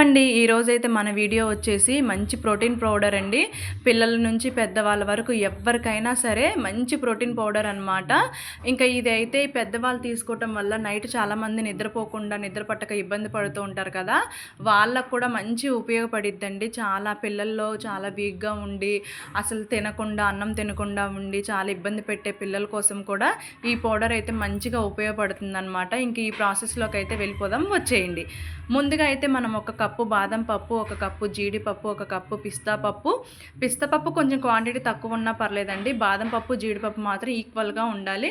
Hello అండి, ఈరోజైతే మన వీడియో వచ్చేసి మంచి ప్రోటీన్ పౌడర్ అండి. పిల్లల నుంచి పెద్దవాళ్ళ వరకు ఎవరికైనా సరే మంచి ప్రోటీన్ పౌడర్ అనమాట. ఇంకా ఇది అయితే పెద్దవాళ్ళు తీసుకోవటం వల్ల నైట్ చాలామంది నిద్రపోకుండా నిద్ర పట్టక ఇబ్బంది పడుతూ ఉంటారు కదా, వాళ్ళకు కూడా మంచి ఉపయోగపడిద్దండి. చాలా పిల్లల్లో చాలా వీక్గా ఉండి అసలు తినకుండా అన్నం తినకుండా ఉండి చాలా ఇబ్బంది పెట్టే పిల్లల కోసం కూడా ఈ పౌడర్ అయితే మంచిగా ఉపయోగపడుతుంది అనమాట. ఇంక ఈ ప్రాసెస్లోకి అయితే వెళ్ళిపోదాం, వచ్చేయండి. ముందుగా అయితే మనం ఒక కప్పు బాదం పప్పు, ఒక కప్పు జీడిపప్పు, ఒక కప్పు పిస్తా పప్పు కొంచెం క్వాంటిటీ తక్కువ ఉన్నా పర్లేదండి. బాదం పప్పు జీడిపప్పు మాత్రం ఈక్వల్గా ఉండాలి.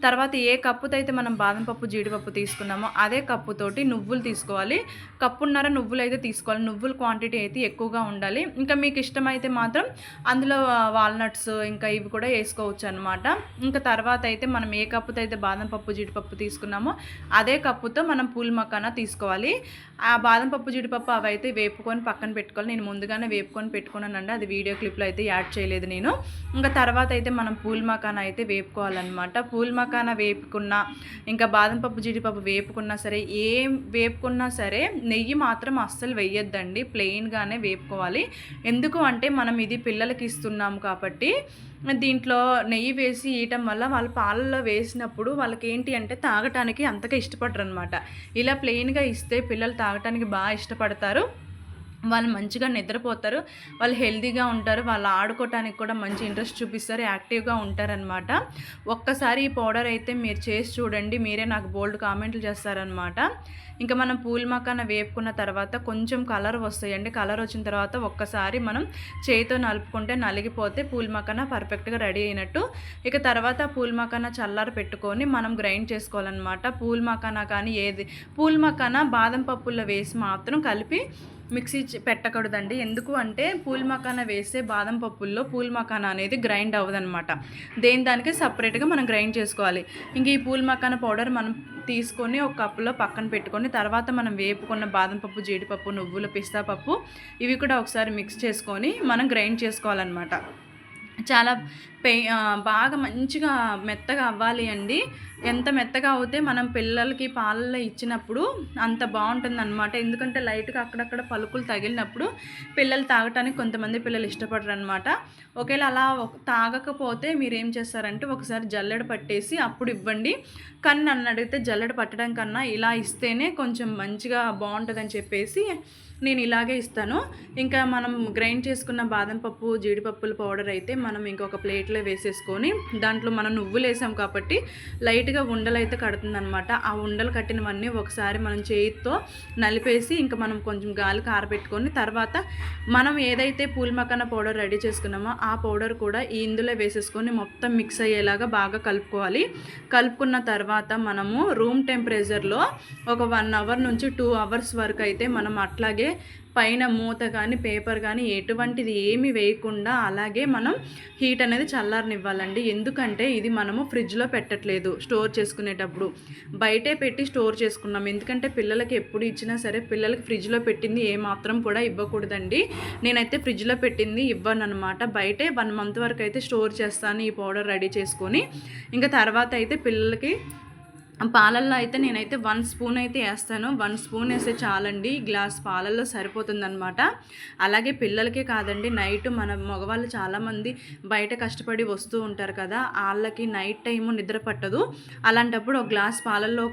తర్వాత ఏ కప్పుతో అయితే మనం బాదం పప్పు జీడిపప్పు తీసుకున్నామో అదే కప్పుతోటి నువ్వులు తీసుకోవాలి. కప్పున్నర నువ్వులు అయితే తీసుకోవాలి. నువ్వుల క్వాంటిటీ అయితే ఎక్కువగా ఉండాలి. ఇంకా మీకు ఇష్టమైతే మాత్రం అందులో వాల్నట్స్ ఇంకా ఇవి కూడా వేసుకోవచ్చు అనమాట. ఇంకా తర్వాత అయితే మనం ఏ కప్పుతో అయితే బాదం పప్పు జీడిపప్పు తీసుకున్నామో అదే కప్పుతో మనం పూల్ మకానా తీసుకోవాలి. ఆ బాదం పప్పు జీడిపప్పు అవి అయితే వేపుకొని పక్కన పెట్టుకోవాలి. నేను ముందుగానే వేపుకొని పెట్టుకున్నానండి, అది వీడియో క్లిప్లో అయితే యాడ్ చేయలేదు నేను. ఇంకా తర్వాత అయితే మనం పూల్ మకానా అయితే వేపుకోవాలన్నమాట. పూల్ మకానా వేపుకున్నా ఇంకా బాదం పప్పు జీడిపప్పు వేపుకున్నా సరే, ఏం వేపుకున్నా సరే నెయ్యి మాత్రం అస్సలు వేయొద్దండి, ప్లెయిన్గానే వేపుకోవాలి. ఎందుకు అంటే మనం ఇది పిల్లలకి ఇస్తున్నాము కాబట్టి దీంట్లో నెయ్యి వేసి ఇయటం వల్ల వాళ్ళు పాలల్లో వేసినప్పుడు వాళ్ళకి ఏంటి అంటే తాగటానికి అంతగా ఇష్టపడరు అనమాట. ఇలా ప్లెయిన్గా ఇస్తే పిల్లలు తాగటానికి బాగా ఇష్టపడతారు, వాళ్ళు మంచిగా నిద్రపోతారు, వాళ్ళు హెల్తీగా ఉంటారు, వాళ్ళు ఆడుకోవటానికి కూడా మంచి ఇంట్రెస్ట్ చూపిస్తారు, యాక్టివ్గా ఉంటారనమాట. ఒక్కసారి ఈ పౌడర్ అయితే మీరు చేసి చూడండి, మీరే నాకు బోల్డ్ కామెంట్లు చేస్తారనమాట. ఇంకా మనం పూల్ మకానా వేపుకున్న తర్వాత కొంచెం కలర్ వస్తాయండి. కలర్ వచ్చిన తర్వాత ఒక్కసారి మనం చేతితో నలుపుకుంటే నలిగిపోతే పూల్ మకానా పర్ఫెక్ట్గా రెడీ అయినట్టు. ఇక తర్వాత పూల్ మకానా చల్లారి పెట్టుకొని మనం గ్రైండ్ చేసుకోవాలన్నమాట. పూల్ మకానా కానీ పూల్ మకానా బాదం పప్పుల్లో వేసి మాత్రం కలిపి మిక్సీ పెట్టకూడదండి. ఎందుకు అంటే పూల్ మకానా వేస్తే బాదం పప్పుల్లో పూల్ మకానా అనేది గ్రైండ్ అవ్వదనమాట. దానికి సపరేట్గా మనం గ్రైండ్ చేసుకోవాలి. ఇంక ఈ పూల్ మకానా పౌడర్ మనం తీసుకొని ఒక కప్పులో పక్కన పెట్టుకొని తర్వాత మనం వేపుకున్న బాదం పప్పు జీడిపప్పు నువ్వులు పిస్తా పప్పు ఇవి కూడా ఒకసారి మిక్స్ చేసుకొని మనం గ్రైండ్ చేసుకోవాలన్నమాట. చాలా బాగా మంచిగా మెత్తగా అవ్వాలి అండి. ఎంత మెత్తగా అవుతే మనం పిల్లలకి పాలల్లో ఇచ్చినప్పుడు అంత బాగుంటుంది అనమాట. ఎందుకంటే లైట్గా అక్కడక్కడ పలుకులు తగిలినప్పుడు పిల్లలు తాగటానికి కొంతమంది పిల్లలు ఇష్టపడరు అనమాట. ఒకవేళ అలా తాగకపోతే మీరు ఏం చేస్తారంటే ఒకసారి జల్లెడ పట్టేసి అప్పుడు ఇవ్వండి. కానీ నన్ను అడిగితే జల్లెడ పట్టడం కన్నా ఇలా ఇస్తేనే కొంచెం మంచిగా బాగుంటుందని చెప్పేసి నేను ఇలాగే ఇస్తాను. ఇంకా మనం గ్రైండ్ చేసుకున్న బాదం పప్పు జీడిపప్పుల పౌడర్ అయితే మనం ఇంకొక ప్లేట్లో వేసేసుకొని దాంట్లో మనం నువ్వులు వేసాం కాబట్టి లైట్గా ఉండలు అయితే కడుతుందనమాట. ఆ ఉండలు కట్టినవన్నీ ఒకసారి మనం చేతితో నలిపేసి ఇంకా మనం కొంచెం గాలి కారబెట్టుకొని తర్వాత మనం ఏదైతే పూల్ మకానా పౌడర్ రెడీ చేసుకున్నామో ఆ పౌడర్ కూడా ఇందులో వేసేసుకొని మొత్తం మిక్స్ అయ్యేలాగా బాగా కలుపుకోవాలి. కలుపుకున్న తర్వాత మనము రూమ్ టెంపరేచర్లో ఒక 1 అవర్ నుంచి 2 అవర్స్ వరకు అయితే మనం అట్లాగే పైన మూత కానీ పేపర్ కానీ ఎటువంటిది ఏమి వేయకుండా అలాగే మనం హీట్ అనేది చల్లారనివ్వాలండి. ఎందుకంటే ఇది మనము ఫ్రిడ్జ్లో పెట్టట్లేదు, స్టోర్ చేసుకునేటప్పుడు బయటే పెట్టి స్టోర్ చేసుకున్నాం. ఎందుకంటే పిల్లలకి ఎప్పుడు ఇచ్చినా సరే పిల్లలకి ఫ్రిడ్జ్లో పెట్టింది ఏమాత్రం కూడా ఇవ్వకూడదండి. నేనైతే ఫ్రిడ్జ్లో పెట్టింది ఇవ్వను అనమాట. బయటే 1 మంత్ వరకు అయితే స్టోర్ చేస్తాను ఈ పౌడర్ రెడీ చేసుకొని. ఇంకా తర్వాత అయితే పిల్లలకి పాలల్లో అయితే నేనైతే 1 స్పూన్ అయితే వేస్తాను. 1 స్పూన్ వేస్తే చాలండి, గ్లాస్ పాలల్లో సరిపోతుందనమాట. అలాగే పిల్లలకే కాదండి, నైట్ మన మగవాళ్ళు చాలామంది బయట కష్టపడి వస్తూ ఉంటారు కదా, వాళ్ళకి నైట్ టైము నిద్ర పట్టదు. అలాంటప్పుడు ఒక గ్లాస్ పాలల్లో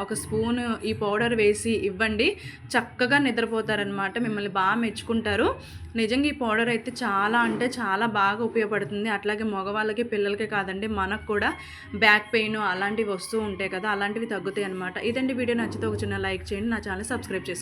ఒక స్పూన్ ఈ పౌడర్ వేసి ఇవ్వండి, చక్కగా నిద్రపోతారనమాట. మిమ్మల్ని బాగా మెచ్చుకుంటారు. నిజంగా ఈ పౌడర్ అయితే చాలా అంటే చాలా బాగా ఉపయోగపడుతుంది. అట్లాగే మగవాళ్ళకి పిల్లలకే కాదండి, మనకు కూడా బ్యాక్ పెయిన్ అలాంటివి వస్తూ ఉంటాయి కదా, అలాంటివి తగ్గుతాయి అనమాట. ఇదండి వీడియో, నచ్చితే ఒక చిన్న లైక్ చేయండి, నా ఛానల్ సబ్స్క్రైబ్ చేసుకోండి.